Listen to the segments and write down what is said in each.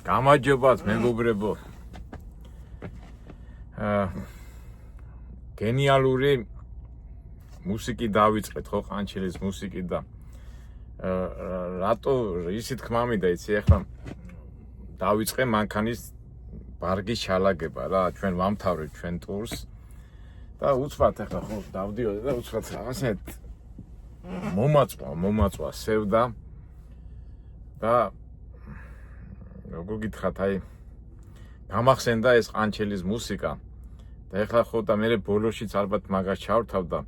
გამარჯობათ მეგობრებო. გენიალური მუსიკი დავიწყეთ ხო ყანჩელის მუსიკი და რატო ისი თქმა მინდა იცი ახლა დავიწყე მანქანის ბარგის ჩალაგება რა ჩვენ ვამთავრეთ ჩვენ ტურს და უცბად ახლა ხო დავდიოდი და უცბად რაღაცა მომაწვა სევდა და როგორ გითხრათ აი გამახსენდა ეს ყანჩელის მუსიკა და ეხლა ხო და მე ბოლოშიც ალბათ მაგას ჩავრთავ და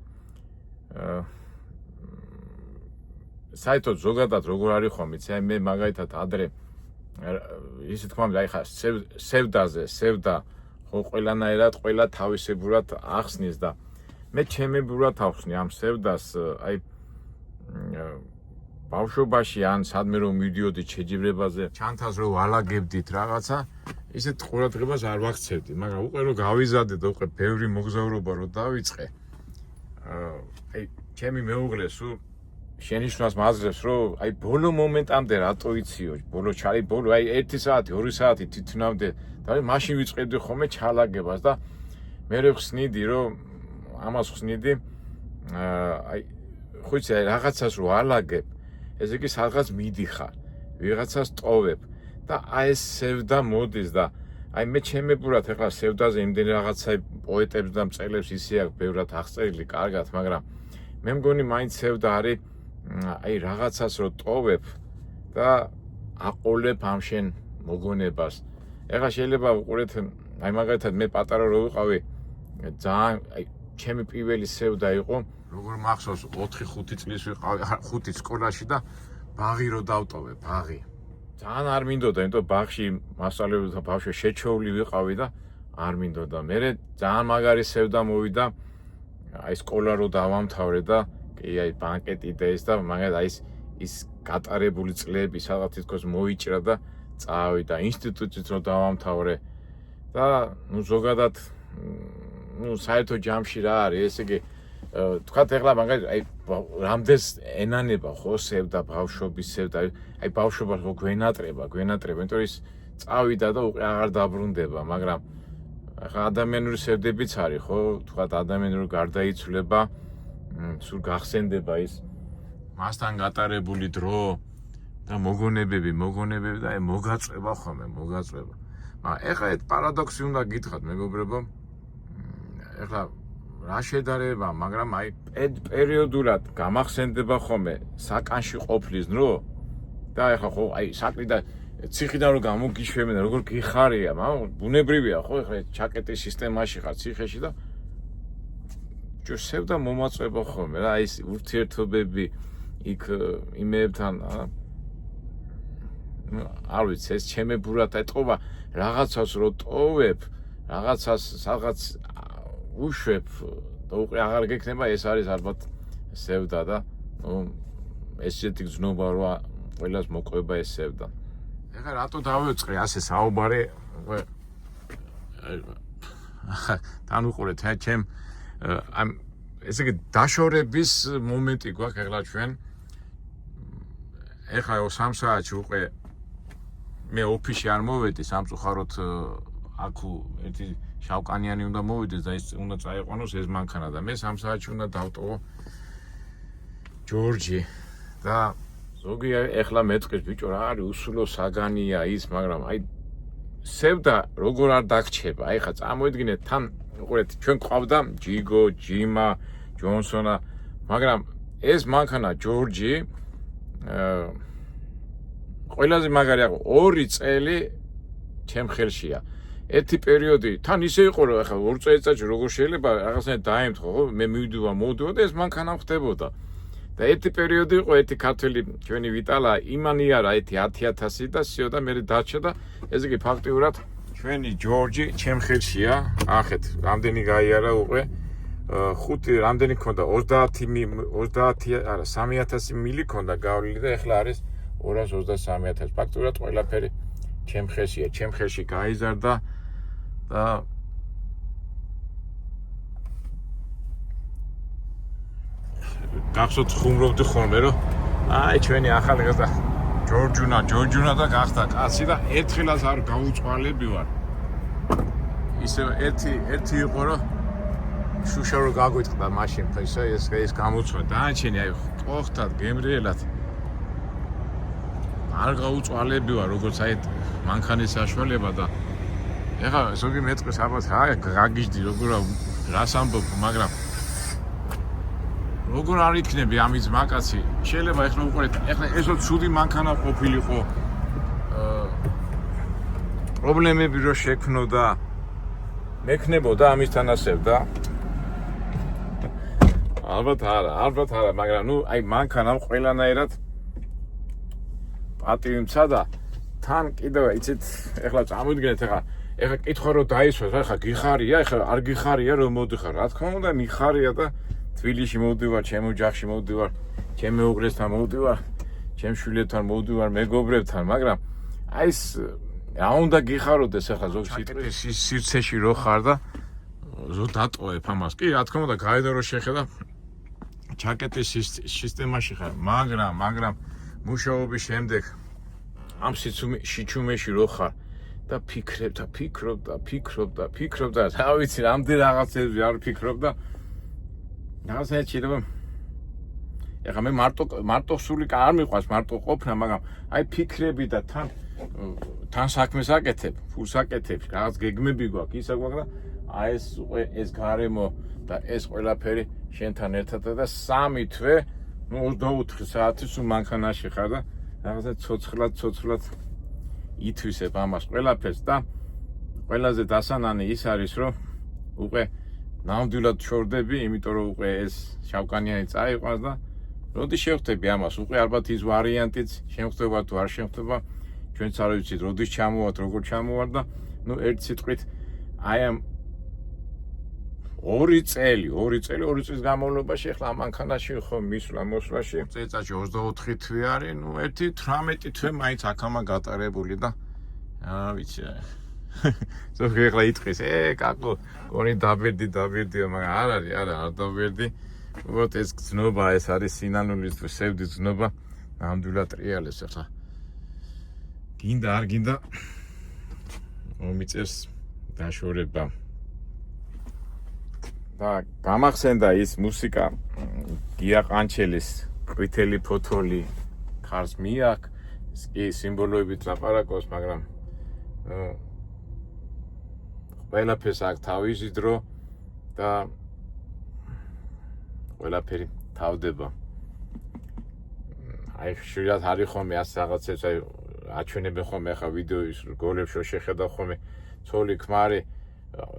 საერთოდ ზოგადად როგორ არის ხომ იცი აი მე მაგალითად ადრე ისე თქმა მინდა აი ხა სევდა ხო ყველანაირად ყველა თავისებურად ახსნის და მე ჩემებურად ახსნი ამ სევდას აი ბავშვობაში ან სადმე რომ მიდიოდი შეჯიბრებაზე ჩანთას რომ ვალაგებდით რაღაცა ისეთ ყურადღებას არ ვაქცევდი მაგრამ უკვე რომ გავიზარდე და უკვე ბევრი მოგზაურობა რომ დავიწყე აი ჩემი მეუღლე სულ შენიშვნას მაძლევს რომ აი ბოლო მომენტამდე რატო იციო ბოლო აი 1 საათი 2 საათი თვითნამდე და მაშინ ვიწყებდი ხოლმე ჩალაგებას და მე ხსნიდი რომ ამას ხსნიდი აი ხუცი აი რაღაცას რო ალაგებ ესე იგი სადღაც მიდიხარ ვიღაცას ტოვებ და აი ეს სევდა მოდის და აი მე ჩემებურად ეხლა სევდაზე იმდენი რაღაცა პოეტებს და მწერლებს ისე აქვს ბევრად აღწერილი კარგად მაგრამ მე მგონი მაინც სევდა არის აი რაღაცას რო ტოვებ და აყოლებ ამ შენ მოგონებას ეხლა შეიძლება უყურეთ აი მაგალითად მე პატარა რო ვიყავი ძალიან აი ჩემი პირველი სევდა იყო როგორ მახსოვს 4-5 წლის ვიყავი 5 სკოლაში და ბაღი რო დავტოვე ბაღი ძალიან არ მინდოდა იმიტომ ბაღში მასწავლებელთა ბავშვი შეჩოვლი ვიყავი და არ მინდოდა მე ძალიან მაგარი სევდა მოვიდა აი სკოლა რო დავამთავრე და კი აი ბანკეტი და ეს და მაგალითად აი ის გატარებული წლები სადღაც თითქოს მოიჭრა და წავიდა ინსტიტუტით რო დავამთავრე და ნუ ზოგადად ნუ საერთო ჯამში რა არის ესე იგი თქვათ ეხლა მაგალითად აი რამდენს ენანება ხო სევდა ბავშვობის სევდა აი ბავშვობა ხო გვენატრება იმიტომ ის წავიდა და უკვე აღარ დაბრუნდება მაგრამ ახლა ადამიანური სევდებიც არის ხო თქვათ ადამიანური გარდაიცვლება სულ გახსენდება ის მასთან გატარებული დრო და მოგონებები და აი მოგაწება ხოლმე მაგრამ ეხლა ეს პარადოქსი უნდა გითხრათ მეგობრებო ეხლა რა შედარება მაგრამ აი პერიოდულად გამახსენდება ხოლმე საკანში ყოფლის დრო და ეხლა ხო აი საკლიდან ციხიდან რომ გამოგიშვებენ როგორ გიხარია მაგრამ ბუნებრივია ხო ეხლა ჩაკეტის სისტემაში ხარ ციხეში და ჯოსევდა მომაწება ხოლმე რა ის ურთიერთობები იქ იმებთან არ ვიცი ეს ჩემებურად ეტყობა რაღაცას რო ტოვებ რაღაცას სადღაც უშვებ და უკვე აღარ გექნება ეს არის ალბათ სევდა და ესეთი გზნობა რა ყველას მოყვება ეს სევდა ეხლა რატო დავიწყე ასე საუბარი თან უყურეთ ჩემ ამ ესე იგი დაშორების მომენტი გვაქვს ეხლა ჩვენ ეხლა 3 საათში უკვე მე ოფისში არ მოვედი სამწუხაროდ აქ ერთი შავკანიანი უნდა მოვიდეს და ის უნდა წაიყვანოს ეს მანქანა და მე 3 საათში უნდა დავტოვო ჯორჯი და ზოგი ეხლა მეტყვის ბიჭო რა არის უსულო საგანია ის მაგრამ აი სევდა როგორ არ დაგრჩება აი ხა წარმოიდგინეთ თან უყურეთ ჩვენ ყავდა ჯიგო ჯიმა ჯონსონა მაგრამ ეს მანქანა ჯორჯი ყველაზე მაგარი აქვს 2 წელი ჩემ ხელშია ერთი პერიოდი თან ისე იყო რომ ახლა 2 წელიწადში როგორ შეიძლება რაღაცნაირად დაემთხო ხო მე მოვიდიო და ეს მანქანა ხდებოდა და ერთი პერიოდი იყო ერთი ქართველი ჩვენი ვიტალა იმანიარა ერთი 10000 და სიო და მე დარჩა და ესე იგი ფაქტიურად ჩვენი ჯორჯი ჩემ ხელშია ახეთ რამდენი გაიარა უკვე 5 რამდენი ქონდა 30 არა 3000 მილი ქონდა გავლილი და ეხლა არის 223000 ფაქტიურად ყველაფერი ჩემ ხელშია ჩემ ხელში გაიზარდა და გახსოვთ ხუმრობდი ხოლმე რომ აი ჩვენი ახალგაზრდა ჯორჯუნა და გახდა კაცი და ერთხელაც არ გაუწყვალები ვარ. ისე ერთი იყო რომ შუშა რო გაგვიტყდა მაშინ ეს გამოცვა დაანჩენი აი ყოხთად გემრიელად არ გაუწყვალები ვარ როგორც აი მანქანის საშუალება და ეხლა ზოგი მეტყვის ალბათ გაგიჟდი როგორ რას ამბობ მაგრამ როგორ არ იქნები ამის მაკაცი შეიძლება ეხლა უყურეთ ეხლა ესო ცუდი მანქანა ყოფილიყო პრობლემები რო შექმნოდა მექნებოდა ამისთან ასევ და ალბათ არა მაგრამ ნუ აი მანქანამ ყველანაირად პატივი მცადა თან კიდევ იცით ეხლა წამოვიდგინეთ ეხლა კითხვა რომ დაისვას ეხლა გიხარია ეხლა არ გიხარია რომ მოდიხარ რა თქმა უნდა მიხარია და თბილისში მოვდივარ ჩემ ოჯახში მოვდივარ ჩემ მეუღლესთან მოვდივარ ჩემ შვილებთან მოვდივარ მეგობრებთან მაგრამ აი ეს რა უნდა გიხაროდეს ეხლა ზოგ სივრცეში რო ხარ და ზო დატოვებ ამას კი რა თქმა უნდა გაედო რომ შეხედა ჩაკეტის სისტემაში ხარ მაგრამ მუშაობის შემდეგ ამ სიჩუმეში რო ხარ და ფიქრობ და რა ვიცი რამდენი რაღაცები არ ფიქრობ და რაღაცა შეიძლება ეხლა მე მარტო სული არ მიყვარს მარტო ყოფნა მაგრამ აი ფიქრები და თან საქმეს აკეთებ ფულს აკეთებ რაღაც გეგმები გვაქვს ისა გვაქვს და აი ეს გარემო და ეს ყველაფერი შენთან ერთად და 3 თვე ნუ 24 საათი სულ მანქანაში ხარ და რაღაცა ცოცხლად ითვისებ ამას ყველაფერს და ყველაზე დასანანი ის არის რომ უკვე ნამდვილად შორდები იმიტომ რომ უკვე ეს შავკანიანი წაიყვანს და როდი შევხვდები ამას უკვე ალბათ ის ვარიანტიც შემხდება თუ არ შემხდება ჩვენც არ ვიცით როდის ჩამოვართ როგორ ჩამოვართ და ნუ ერთ სიტყვით აი ამ 2 წლის განმავლობაში ახლა ამ მანქანაში ხო მოსვლაში წელიწადში 24 თვე არის ნუ 18 თვე მაინც აქამა გატარებული და რა ვიცი ზოგი ახლა იტყვის კაკო გონი დაბერდი მაგრამ არ არის არ დაბერდი უბრალოდ ეს გზნობა ეს არის სინანულის თუ სევდი გზნობა ნამდვილად რეალებს ახლა გინდა არ გინდა მომიწევს დაშორება და გამახსენდა ის მუსიკა გია ყანჩელის ყვითელი ფოთოლი ხარს მიაქ კი სიმბოლოებით ლაპარაკობს მაგრამ ყველაფერს აქვს თავისი დრო და ყველაფერი თავდება აი შეიძლება არის ხოლმე ასე რაღაცებს აი აჩვენებენ ხოლმე ახლა ვიდეოის გოლებს რო შეხედა ხოლმე ცოლი ქმარი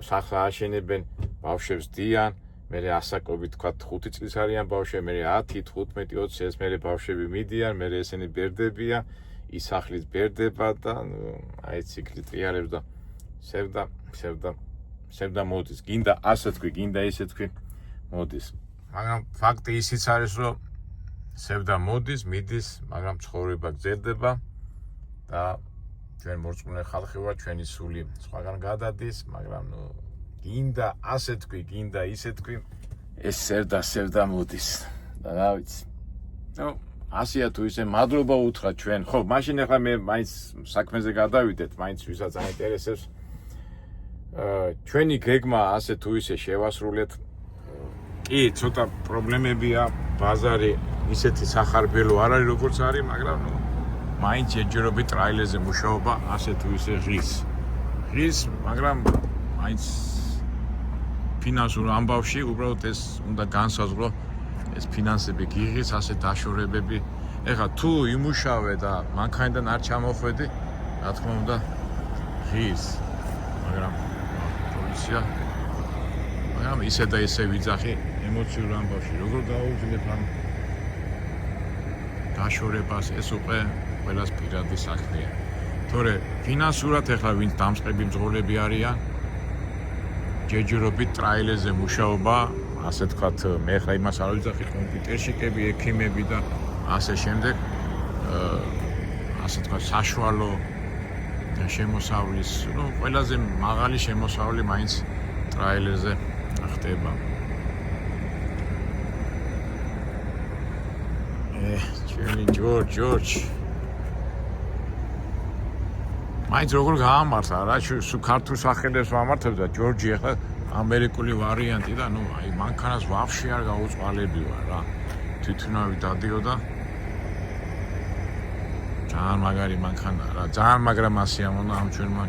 სახლა აშენებენ ბავშვებს დიან მე ასაკობით თქვა 5 წლის არიან ბავშვები მე 10 15 20 ეს მე ბავშვები მიდიან მე ესენი ბერდებია ის სახლის ბერდება და აი ციკლი ტრიალებს და სევდა მოდის გინდა ასე თქვი გინდა ისე თქვი მოდის მაგრამ ფაქტი ისიც არის რომ სევდა მოდის მიდის მაგრამ ცხოვრება გრძელდება და ჩვენ მორწმუნე ხალხი ვართ ჩვენი სული სხვაგან გადადის მაგრამ ნუ გინდა ასე თქვი გინდა ისე თქვი ეს სევდა მოდის და რა ვიცი ნუ ასია თუ ისე მადლობა უთხრა ჩვენ ხო მაშინ ახლა მე მაინც საქმეზე გადავიდეთ მაინც ვისაც აინტერესებს ჩვენი გეგმა ასე თუ ისე შევასრულეთ კი ცოტა პრობლემებია ბაზარი ისეთი სახარბელო არ არის როგორც არის მაგრამ ნუ მაინც ეჯერობით ტრაილერზე მუშაობა ასე თუ ისე ღირს მაგრამ მაინც ფინანსურ ამბავში უბრალოდ ეს უნდა განსაზღვრო ეს ფინანსები გიღის ასე დაშორებები ეხლა თუ იმუშავე და მანქანიდან არ ჩამოხვედი რა თქმა უნდა ღირს მაგრამ პოლიცია მაგრამ ისე და ისე ვიძახი ემოციურ ამბავში როგორ გაუძლებ ამ დაშორებას ეს უკვე ყველას პირადი საქმეა თორე ფინანსურად ეხლა ვინც დამწყები მძღოლები არიან ჯერჯერობით ტრაილერზე მუშაობა ასე თქვათ მე ხა იმას არ ვიძახი კომპიუტერშიკები ექიმები და ასე შემდეგ ასე თქვათ საშუალო შემოსავლის ნუ ყველაზე მაღალი შემოსავლი მაინც ტრაილერზე ხდება ჩვენი ჯორჯ მაინც როგორ გაამართა რა, სულ ქართულ სახელებს ვამართებ და ჯორჯი ახლა ამერიკული ვარიანტი და ნუ აი მანქანას ვაფშე არ გაუწყალებია რა. თვითონავი დადიოდა. ძალიან მაგარი მანქანა რა, ძალიან მაგრა მასი ამონა ამ ჩვენმა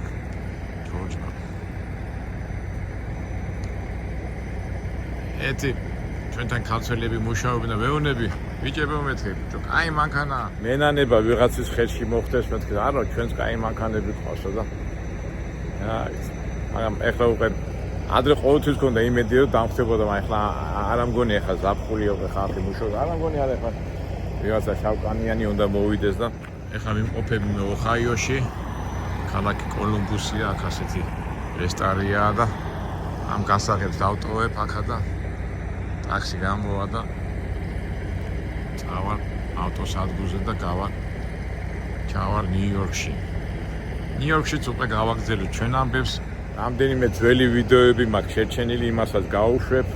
ჯორჯმა. ეთი ჩვენთან ქართველები მუშაობენ და ვეუბნები ბიჭებო მეთქე ბიჭო კაი მანქანა მენანება ვიღაცის ხელში მოხდეს მეთქე არა ჩვენს კაი მანქანები ყავსო და მაგრამ ეხლა უკვე ადრე ყოველთვის ქონდა იმედი რომ დამხდებოდა მაგრამ ეხლა არ ამგონი ეხლა ზაფხულიო ხალხი მუშაობდა არ ამგონი არა ეხლა ვიღაცა შავკანიანი უნდა მოვიდეს და ეხლა ვიმყოფები მე ოჰაიოში ქალაქი კოლუმბუსია აქ ასეთი რესტორანია და ამ გასაღებს დავტოვებ აქა და ტაქსი გამოვა და წავალ ავტოსადგურზე და ჩავალ ნიუ-იორკში. ნიუ-იორკშიც უკვე გავაგზავნე ჩვენ ამბებს. რამდენიმე ძველი ვიდეოები მაქვს შერჩენილი, იმასაც გავუშვებ.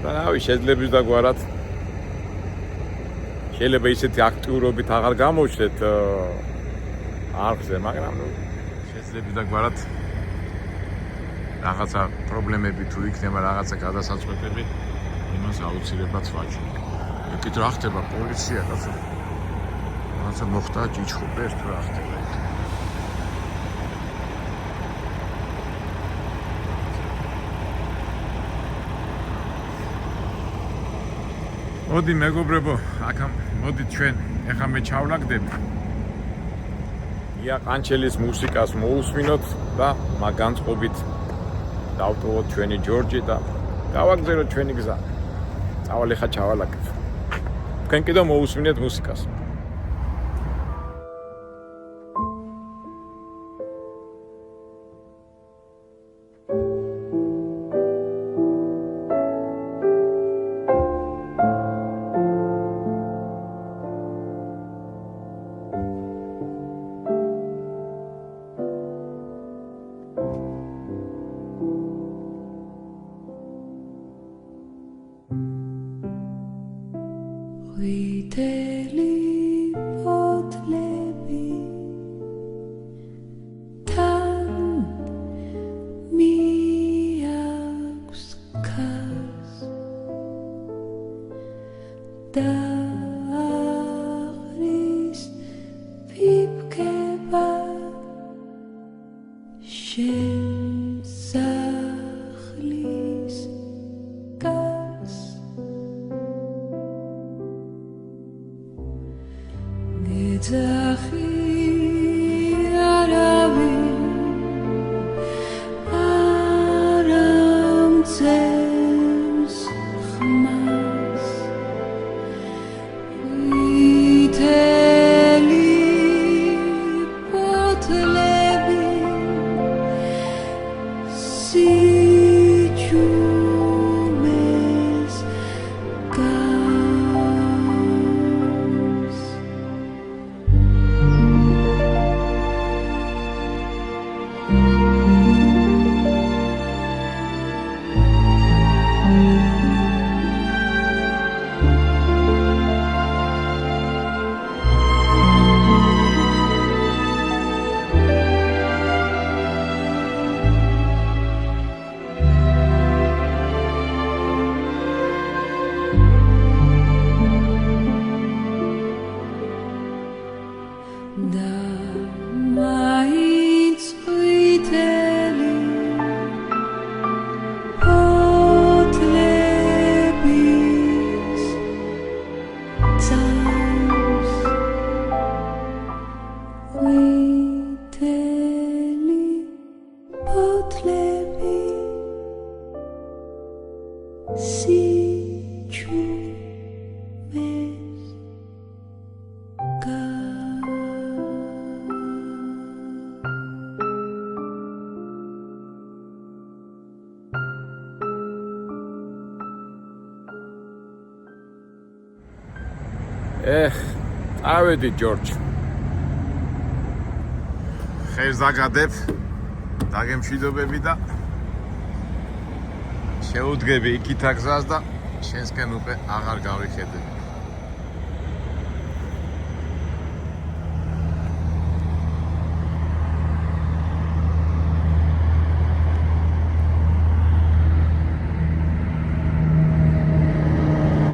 და რავი, შეძლებს დაგვარად. შეიძლება ისეთი აქტიურობით აღარ გამოჩნდეთ არხზე, მაგრამ შეძლებს დაგვარად. რაღაცა პრობლემები თუ იქნება რაღაცა გადასაწყვეტები, იმას აუცილებლად ვაჩვენ. იქით რა ხდება პოლიცია კაცო? რაღაცა მოხდა ჭიჭხუბეს თუ რა ხდება იქ. მოდი მეგობრებო, აქ მოდით ჩვენ, ეხლა მე ჩავლაგდები. ია ყანჩელის მუსიკას მოусმინოთ და მაგანწყობით დავტოვოთ ჩვენი ჯორჯი და გავაგზავნოთ ჩვენი გზა. წავალ ახლა ჩავალაგებ. თქვენ კიდევ მოусმინეთ მუსიკას. ვითელი ფოთლები თან მიაქვს ქარს და აღრის ფიფქება შენ სახლის გარს Getachi aravin aram tzems khmas viteli potlebi sichumes Da maitz viteli potlebis tams viteli potlebi sichumes წავედი ჯორჯ. ხერს დაგადებ, დაგემშვიდობები და შეუდგები იქით გზას და შენსკენ უკვე აღარ გავიხედები.